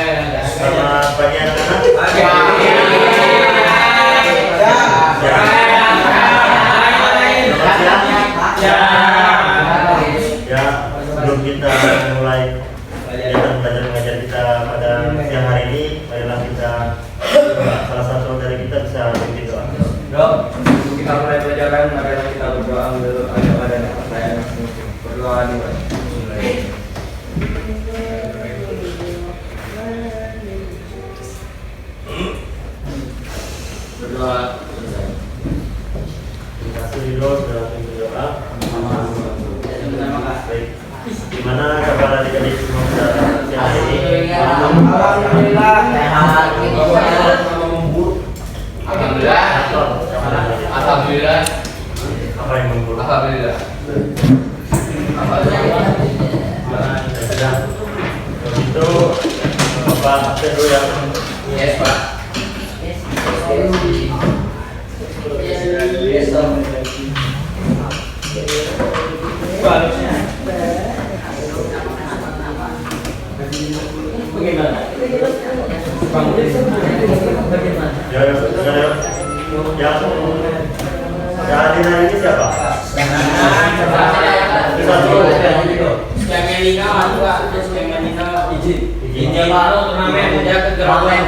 Selamat pagi anak-anak. Ya, sebelum kita mulai kegiatan belajar mengajar kita pada siang hari ini, marilah kita salah satu dari kita bisa memimpin doa. Sebelum kita mulai pelajaran, marilah kita berdoa dulu kepada percayaan masing-masing. Berdoa dimulai. Berdoa selesai. Terima kasih Ridho sudah memimpin doa. Baik. Gimana kabar adik-adik semua pada siang hari ini? Alhamdulillah. Alhamdulillah. Alhamdulillah. Apa yang memburuk? Alhamdulillah. Sudah. Kalau gitu, Bapak absen dulu ya. Yes, Pak. Bagaimana? Ya, yang hadir hari ini siapa? Yang Melina masuk Pak, terus yang Melina izin. Izin turnamen dia ke turnamen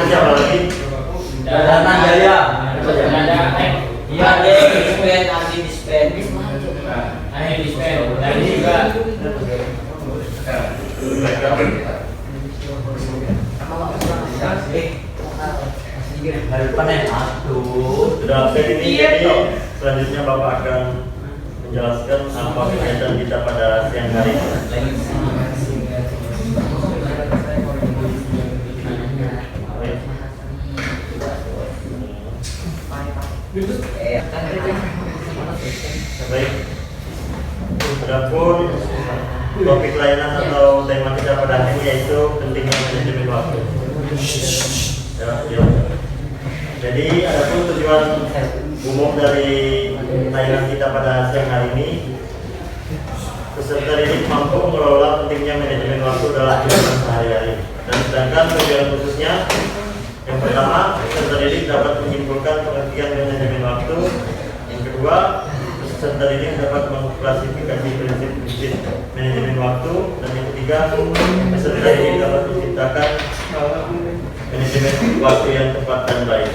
Siapa lagi? Dana Jaya. Iya, dia dispen, anti dispen. Anti dispen. Dan juga Sudah absen ini, jadi selanjutnya Bapak akan menjelaskan apa kegiatan kita pada siang hari ini. Baik. Adapun topik layanan atau tema kita pada hari ini yaitu pentingnya manajemen waktu. Ya. Jadi adapun tujuan umum dari tayangan kita pada siang hari ini, peserta didik mampu mengelola pentingnya manajemen waktu dalam kehidupan sehari-hari. Dan sedangkan tujuan khususnya yang pertama, peserta didik dapat menyimpulkan pengertian manajemen waktu. Yang kedua, peserta didik dapat mengklasifikasi prinsip-prinsip manajemen waktu. Dan yang ketiga, peserta didik dapat menciptakan manajemen waktu yang tepat dan baik.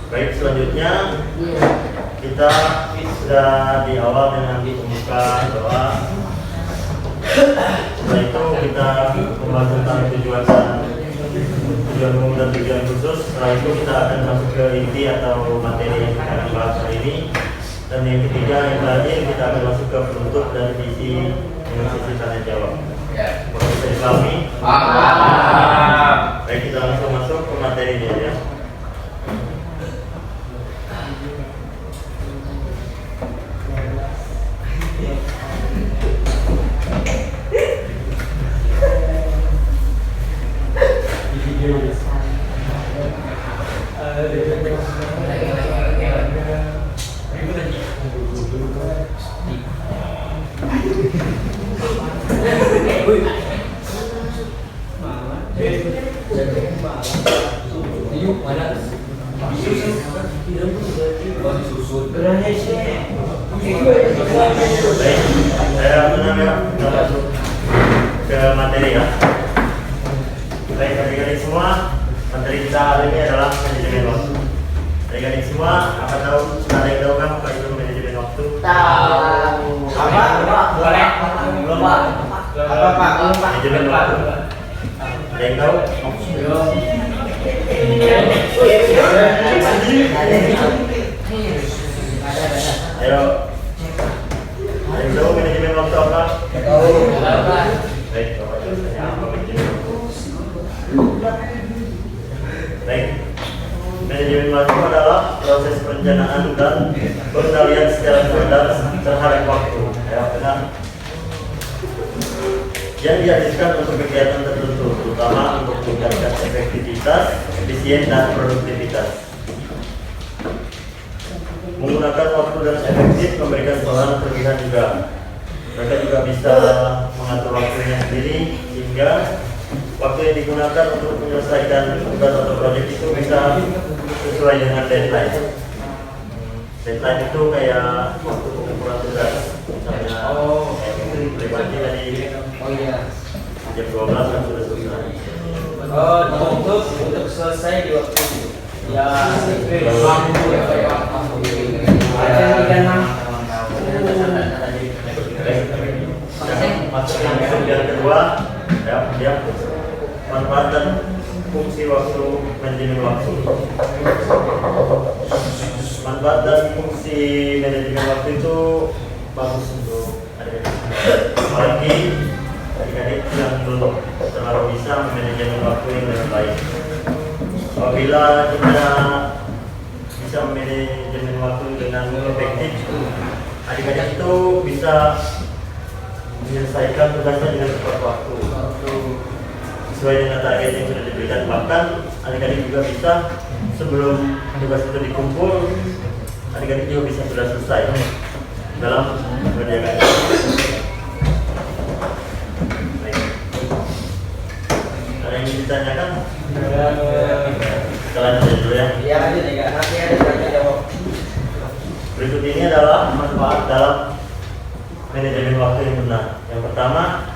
Baik, selanjutnya kita sudah di awal dengan membuka doa. Setelah itu kita membahas tentang tujuan umum dan tujuan khusus. Setelah itu kita akan masuk ke inti atau materi yang kita akan bahas hari ini. Dan yang ketiga, yang terakhir, kita akan masuk ke penutup dan isi dengan sesi tanya jawab. Boleh bisa dipahami? Baik, kita langsung masuk ke materinya ya. Baik, saya kita masuk ke materi ya. Baik, adik-adik semua, materi kita hari ini adalah manajemen waktu. Adik-adik semua, apa tahu? Ada yang tahu kan apa itu manajemen waktu? Tahu. Apa? Boleh. Belum Pak. Apa Pak? Belum Pak. Manajemen waktu. Ada yang tahu? Belum. Ayo. Ada yang tahu manajemen waktu apa? Tahu. Baik, Bapak jelaskannya apa manajemen waktu? Baik. Manajemen waktu adalah proses perencanaan dan pengendalian secara sadar terhadap waktu. Ya, benar. Yang dihabiskan untuk kegiatan tertentu, terutama untuk meningkatkan efektivitas, efisien dan produktivitas. Menggunakan menggunakan waktu dan efektif, memberikan pengalaman kelebihan juga. Mereka juga bisa mengatur waktunya sendiri sehingga waktu yang digunakan untuk menyelesaikan tugas atau proyek itu bisa sesuai dengan deadline. Deadline itu kayak waktu pengumpulan tugas, misalnya pribadi tadi jam 12 kan sudah selesai. Untuk selesai di waktu ya Masuk yang kedua, ya, manfaat dan fungsi waktu, manajemen waktu. Manfaat dan fungsi manajemen waktu itu bagus untuk adik-adik, apalagi adik-adik yang belum terlalu bisa manajemen waktu yang dengan baik. Apabila kita bisa manajemen waktu dengan efektif, adik-adik itu bisa menyelesaikan tugasnya dengan tepat waktu sesuai dengan target yang sudah diberikan. Bahkan adik-adik juga bisa sebelum tugas itu dikumpul, adik-adik juga bisa sudah selesai dalam mengerjakan. Ada yang ingin ditanyakan? Kita lanjut dulu ya. Iya lanjut ya, nanti ada tanya jawab. Berikut ini adalah manfaat dalam manajemen waktu yang benar. Yang pertama,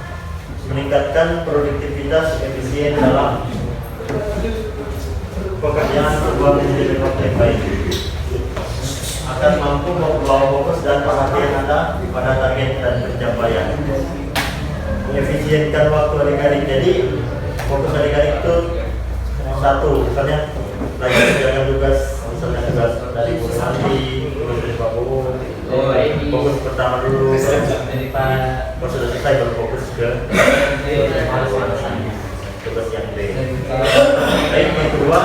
meningkatkan produktivitas efisien dalam pekerjaan. Sebuah manajemen waktu yang baik akan mampu membawa fokus dan perhatian Anda pada target dan pencapaian. Mengefisienkan waktu adik-adik. Jadi fokus adik-adik itu satu, misalnya lagi mengerjakan tugas, misalnya tugas dari Bu Nanti, tugas dari Pak Bu. Fokus pertama dulu, kalau sudah selesai baru fokus ke tugas yang B. Baik, yang kedua,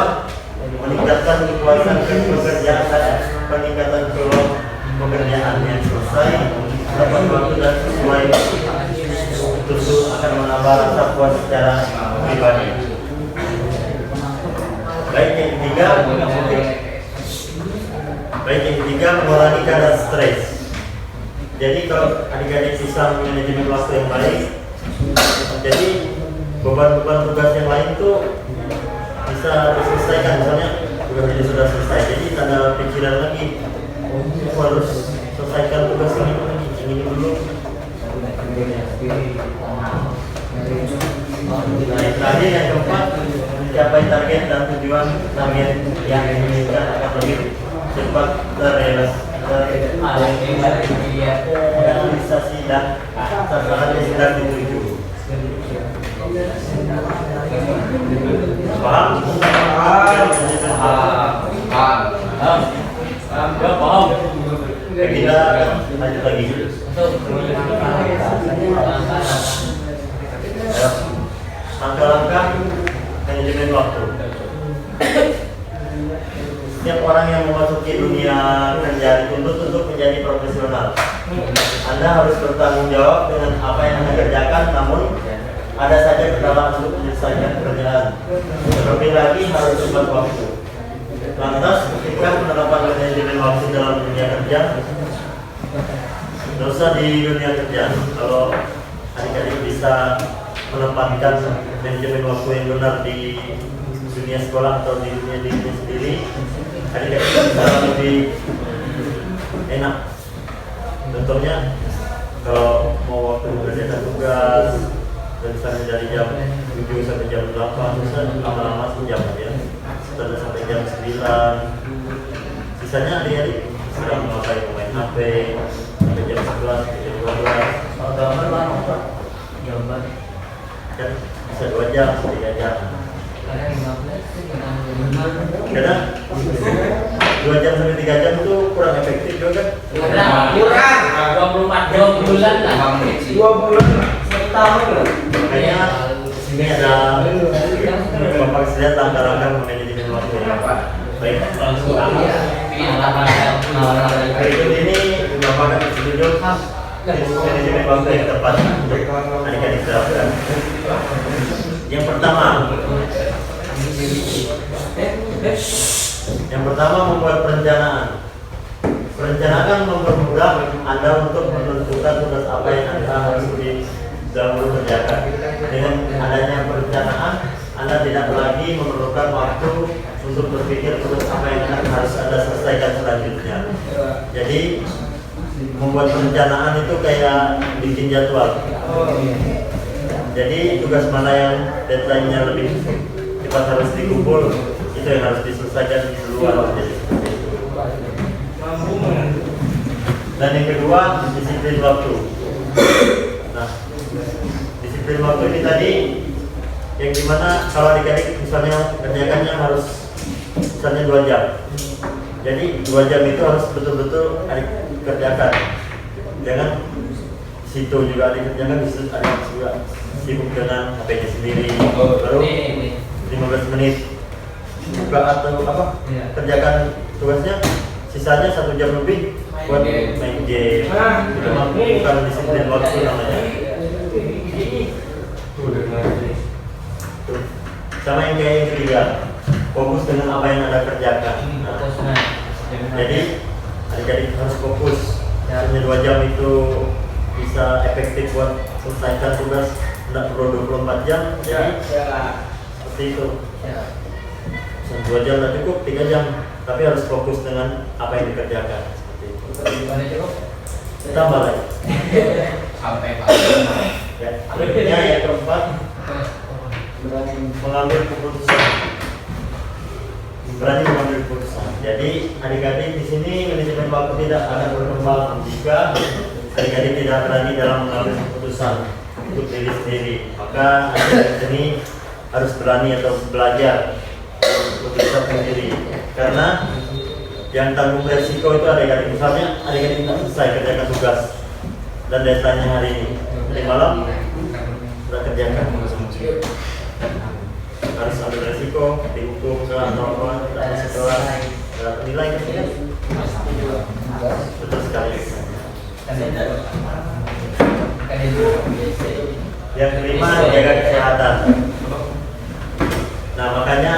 meningkatkan kepuasan pekerjaan dan peningkatan peluang pekerjaan yang selesai tepat waktu dan sesuai tentu akan menambah rasa puas secara pribadi. Baik, yang ketiga, mengurangi kadar stres. Jadi kalau adik-adik bisa manajemen waktu yang baik, jadi beban-beban tugas yang lain tuh bisa diselesaikan. Misalnya tugas ini sudah selesai, jadi tak ada pikiran lagi harus selesaikan tugas ini dulu. Nah, yang terakhir, yang keempat, mencapai target dan tujuan target yang diinginkan akan lebih cepat terrealisasi dan sasaran yang sedang dituju. Paham? Paham. Kita lanjut lagi. Langkah-langkah manajemen waktu. Setiap orang yang memasuki dunia kerja dituntut untuk menjadi profesional. Anda harus bertanggung jawab dengan apa yang Anda kerjakan, namun ada saja kendala untuk menyelesaikan pekerjaan. Terlebih lagi harus tepat waktu. Lantas, ketika penerapan manajemen waktu dalam dunia kerja, dosa di dunia kerja, kalau adik-adik bisa menempatkan manajemen waktu yang benar di dunia sekolah atau di dunia dirinya sendiri, adik-adik bisa lebih enak. Contohnya, kalau mau waktu mengerjakan tugas, misalnya dari jam 7 sampai jam 8, misalnya lama-lama sejam ya, setelah sampai jam 9, sisanya adik-adik sedang main HP sampai jam 11, sampai jam 12. Kalau gambar lama Pak, gambar kan bisa 2 jam, 3 jam. Kadang 2 jam sampai 3 jam itu kurang efektif juga kan? Kurang 24 jam bulan lah. 2 bulan setahun lah. Makanya sini ada Bapak Presiden langkah-langkah manajemen waktu. Baik. Berikut ini Bapak akan tunjuk manajemen waktu yang tepat untuk adik-adik terapkan. Yang pertama membuat perencanaan. perencanaan mempermudah Anda untuk menentukan tugas apa yang Anda harus dahulu kerjakan. Dengan adanya perencanaan, Anda tidak lagi memerlukan waktu untuk berpikir tugas apa yang harus Anda selesaikan selanjutnya. Jadi membuat perencanaan itu kayak bikin jadwal. Jadi tugas mana yang deadline-nya lebih cepat harus dikumpul, itu yang harus diselesaikan duluan. Jadi seperti itu. Dan yang kedua, disiplin waktu. Nah, disiplin waktu ini tadi yang dimana kalau adik-adik misalnya kerjakannya harus misalnya 2 jam. Jadi 2 jam itu harus betul-betul adik kerjakan. Jangan situ juga adik kerjakan, di situ adik juga sibuk dengan HP-nya sendiri. Baru 15 menit buka atau apa? Kerjakan tugasnya, sisanya 1 jam lebih buat main game. Itu bukan disiplin waktu namanya. Sama yang kayak yang ketiga, fokus dengan apa yang Anda kerjakan. Nah, jadi adik-adik harus fokus. Hanya 2 jam itu bisa efektif buat selesaikan tugas, tidak perlu 24 jam. Jadi seperti itu. 2 jam tidak cukup, 3 jam, tapi harus fokus dengan apa yang dikerjakan. Seperti itu. Tambah lagi. Sampai Ya, berikutnya yang keempat, mengambil keputusan. Berani mengambil keputusan. Jadi adik-adik di sini manajemen waktu tidak akan berkembang jika adik-adik tidak berani dalam mengambil keputusan untuk diri sendiri. Maka adik-adik di sini harus berani atau belajar untuk bisa sendiri. Karena yang tanggung resiko itu adik-adik. Misalnya adik-adik tidak selesai kerjakan tugas dan deadline-nya hari ini, nanti malam sudah kerjakan. Harus ambil resiko, dihukum ke atau apa, tidak masuk kelas, tidak nilai. Betul sekali. Yang kelima, jaga kesehatan. Nah, makanya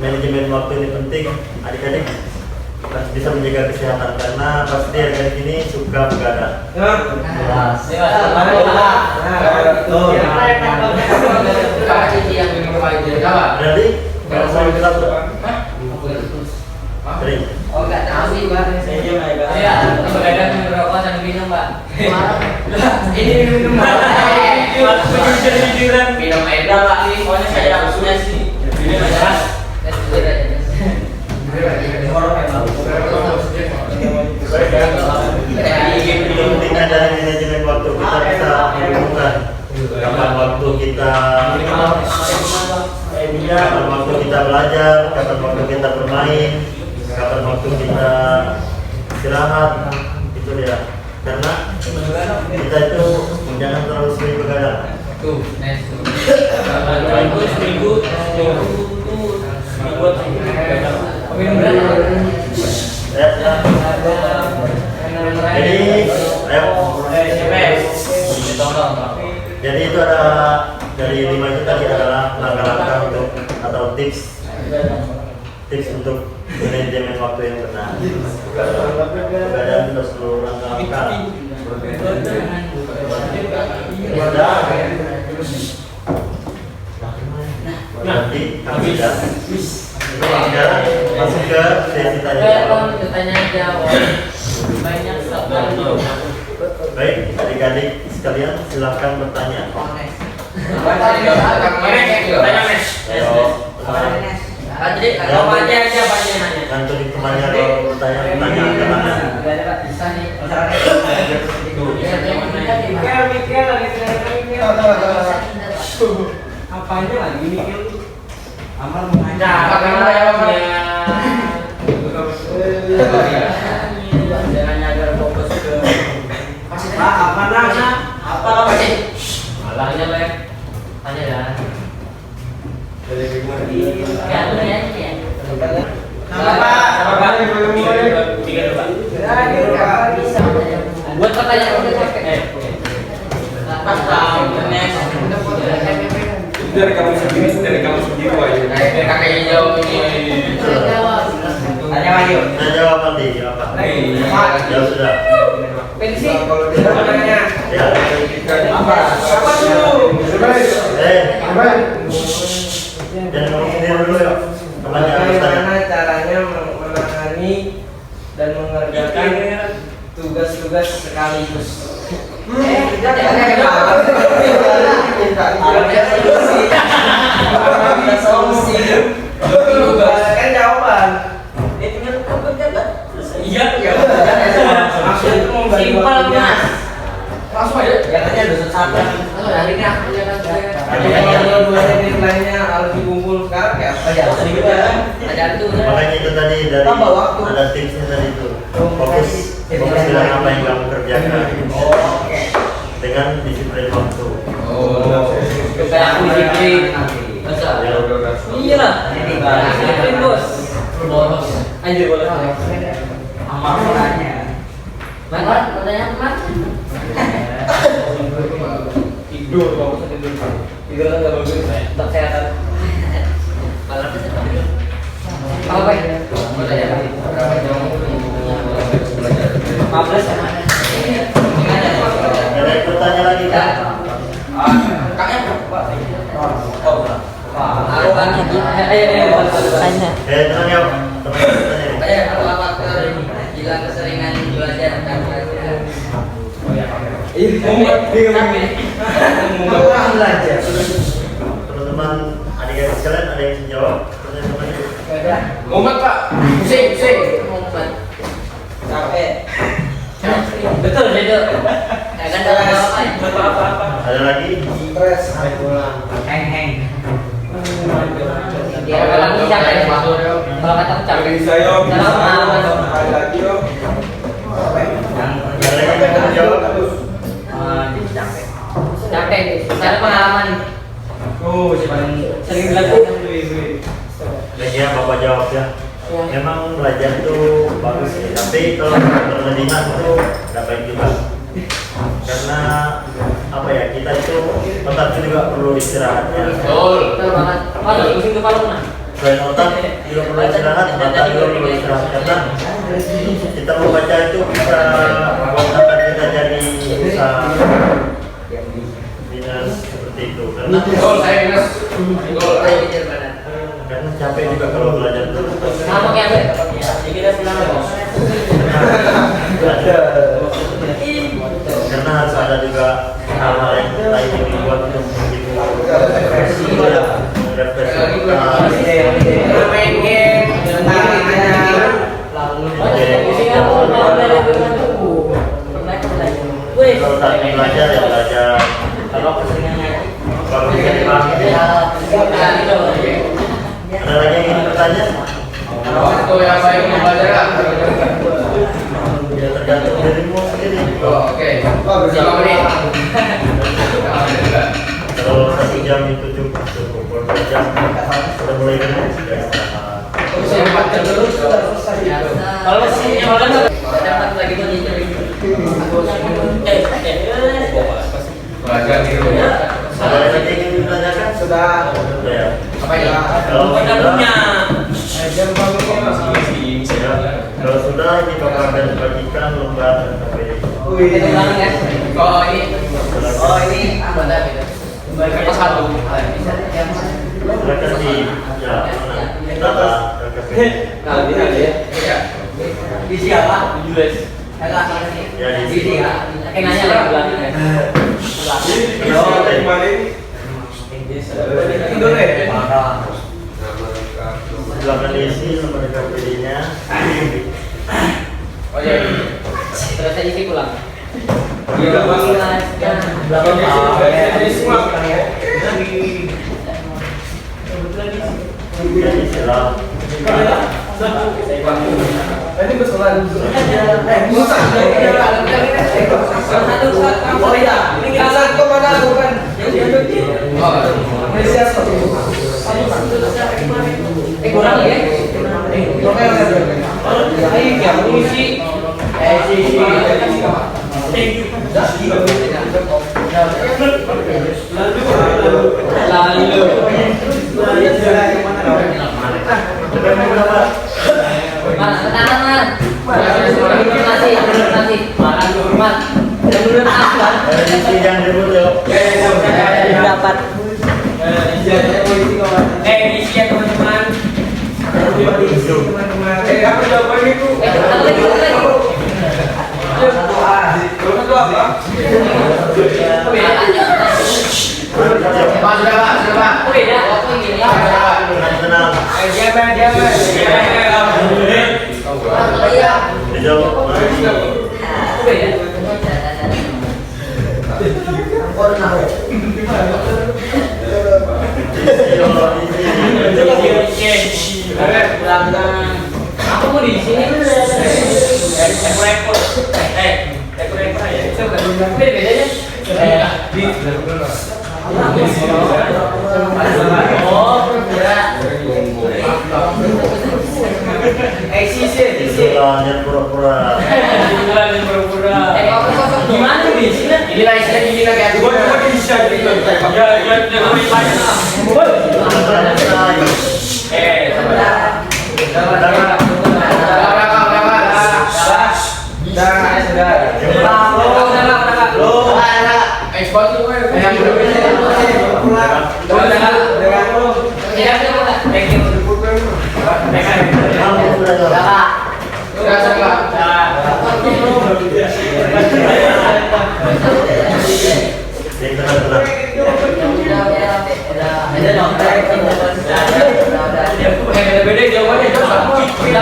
manajemen waktu ini penting. Adik-adik harus bisa menjaga kesehatan karena pasti adik-adik ini suka begadang. Berarti kalau mau bilang sering. Oh, enggak tahu sih, Mbak. Iya, begadang merokok sambil minum, Mbak. Ini minum, Mbak. Minum air Mbak. Pokoknya saya punya sih. Minum air. Penting ada manajemen waktu, kita bisa menentukan kapan waktu kita kapan waktu kita belajar, kapan waktu kita bermain, kapan waktu kita istirahat, itu dia. Karena kita itu jangan terlalu sering begadang. Jadi itu ada dari 5 itu tadi adalah langkah-langkah untuk atau tips untuk manajemen waktu yang benar. Begadang terus seluruh langkah-langkah. Nanti kami sudah sekarang masuk ke sesi tanya jawab. Banyak sekali. Baik, adik-adik sekalian silakan bertanya. Nanti temannya kalau bertanya ke mana? Apanya lagi mikir? Amal Jangan nyadar fokus ke apa sih? malahnya Lek. Tanya ya. Dari gimana? Ya, lu ya. Buat pertanyaan pas tahu Dari kamu sendiri aja. kakaknya jawab ini. Tanya lagi. Nah, jawab. apa nih? Apa? Ya sudah. Pensi. Ya. Apa dulu? Jangan ngomong sendiri dulu ya. Namanya Bagaimana caranya menangani dan mengerjakan tugas-tugas sekaligus? Ada solusi. Kan jawaban. Iya. Maksudnya itu mau bagi Simpel, waktunya. Mas. Langsung aja. Katanya dosa satu. Hari ini aku jangan Kalau dua deadline-nya harus dikumpul sekarang kayak apa ya? Sedikit ya. ada itu. Makanya itu tadi dari Tambah waktu. ada tipsnya tadi itu. Fokus dengan apa yang kamu kerjakan. Oke. Dengan disiplin waktu. Supaya aku disiplin. Masa? Iya lah. Disiplin bos. Boros. Anjir boleh. Amal orangnya. Mana? Katanya kemana? Tidur, bagus tidur. Tidur kan nggak bagus. Tetap sehat. Kalau bisa tidur. Kalau baik. Katanya apa? 15 sama. Ada yang bertanya lagi kan? Kakaknya berapa? Aku kan ayo. Tenang ya. Teman-teman Saya kalau apa gila keseringan belajar dan Kurang belajar. teman-teman adik-adik sekalian ada yang jawab pertanyaan-pertanyaan? Mumet Pak. Pusing. Capek. betul itu. Ya kan dalam apa? Ada lagi? Stres. Sampai pulang. Heng. Dia kalau capek. Kalau kata aku capek. Saya Dalam pengalaman. lagi yo. Ada lagi yang mau jawab? Capek. Saya pengalaman. Oh, si paling Sering dilakukan. Lagi ya Bapak jawab ya. Memang belajar itu bagus ya, tapi kalau berlebihan itu nggak baik juga. Karena apa ya, kita itu otak itu juga perlu istirahatnya. Betul banget. Kalau pusing kepala mana? Selain otak juga perlu istirahat, mata juga perlu istirahat. Karena kita membaca itu bisa membuat otak kita jadi bisa minus seperti itu. Karena karena capek juga kalau belajar terus. Sama kayak apa? Kita bilang bos. Karena harus ada juga hal-hal yang lain yang dibuat untuk refleksi main game, kalau saat belajar ya belajar, kalau keseringannya kalau bisa dipahami. Ada lagi yang ingin bertanya? Waktu yang baik membaca. Ya tergantung dirimu sendiri. Oke. Berapa menit? Kalau 1 jam itu cukup, kalau 2 jam sudah mulai kena sudah istirahat. Kalau sih malam dapat lagi tuh nyicil. Belajar di rumah. Ada lagi yang ingin ditanyakan? Sudah. Sudah ya. Apa ya? Kalau Kita sudah, punya. Jam bangunnya ya. Kalau sudah ini Bapak akan bagikan lembar KPI. Itu banget ya. Oh ini Anggota gitu. Kertas satu. Silakan di ya mana? Data KPI. Nah, ini ada ya. Di siapa? Jules. Ya di Di sini. dia. Nanya lagi belakang ya. Tidur deh. Silakan diisi lembar KPI-nya. Oh iya. Terus saya isi pulang. Iya, Bang. Belakang di semua. Ya istilah. Ini besolan. Musa. Oh iya. Ini kita kemana bukan? Oh, ini siapa? Kurang ya? Mana? Isi yang debut yuk. Dapat. Isi ya teman-teman. Teman-teman. Apa jawabannya itu? Tenang. Aku mau di sini. Bedanya? Oh, Jangan pura-pura. Gimana di sini? Ini lah istilah gini lah kayak bisa gitu. Beda jawabannya itu kita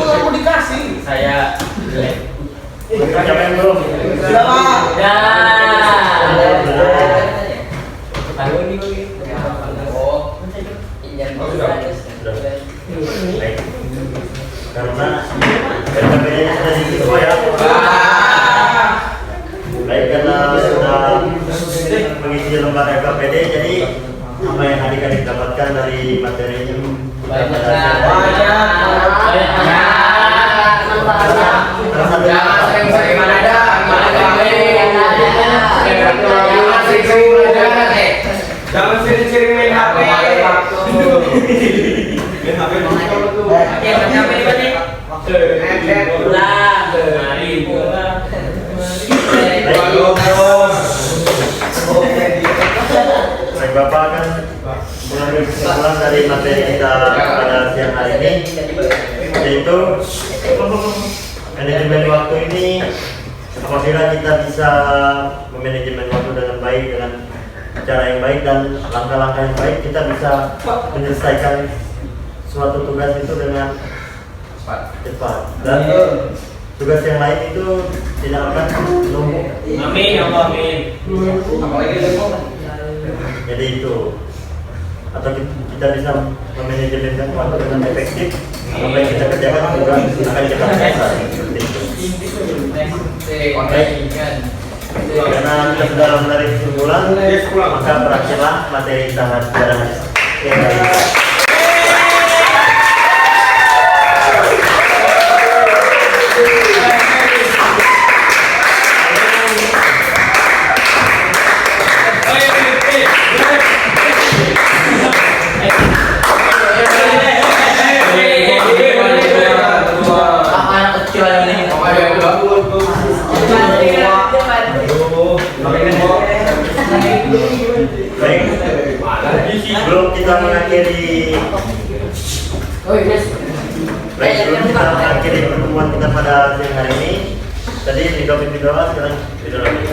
Aku dikasih. Saya Jangan belum. Karena bedanya sudah di situ ya. Baik, karena sudah mengisi lembar LKPD, jadi apa yang adik-adik dapatkan dari materinya jangan sering-sering ada jangan sering-sering main HP. Baik, Bapak akan mengambil kesimpulan dari materi kita pada siang hari ini, yaitu manajemen waktu ini. Apabila kita bisa memanajemen waktu dengan baik, dengan cara yang baik dan langkah-langkah yang baik, kita bisa menyelesaikan suatu tugas itu dengan cepat. Dan tugas yang lain itu tidak akan menumpuk. Amin ya Allah, amin. Jadi itu, atau kita bisa memanajemen waktu dengan efektif, apa yang kita kerjakan juga akan cepat selesai. Seperti itu. Karena kita sudah menarik kesimpulan, maka berakhirlah materi tahap sejarah yang hari ini. Baik, sebelum kita mengakhiri pertemuan kita pada siang hari ini, Tadi video awal, sekarang video lagi.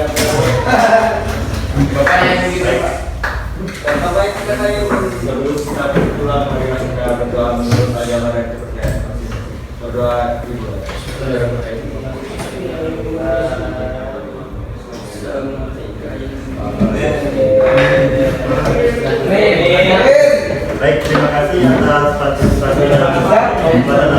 Bapak yang begitu Pak. Baik kita saya baru kita pulang dari kita berdoa menurut agama dan kepercayaan masing. Berdoa ibu. Baik, terima kasih atas partisipasi dalam pembuatan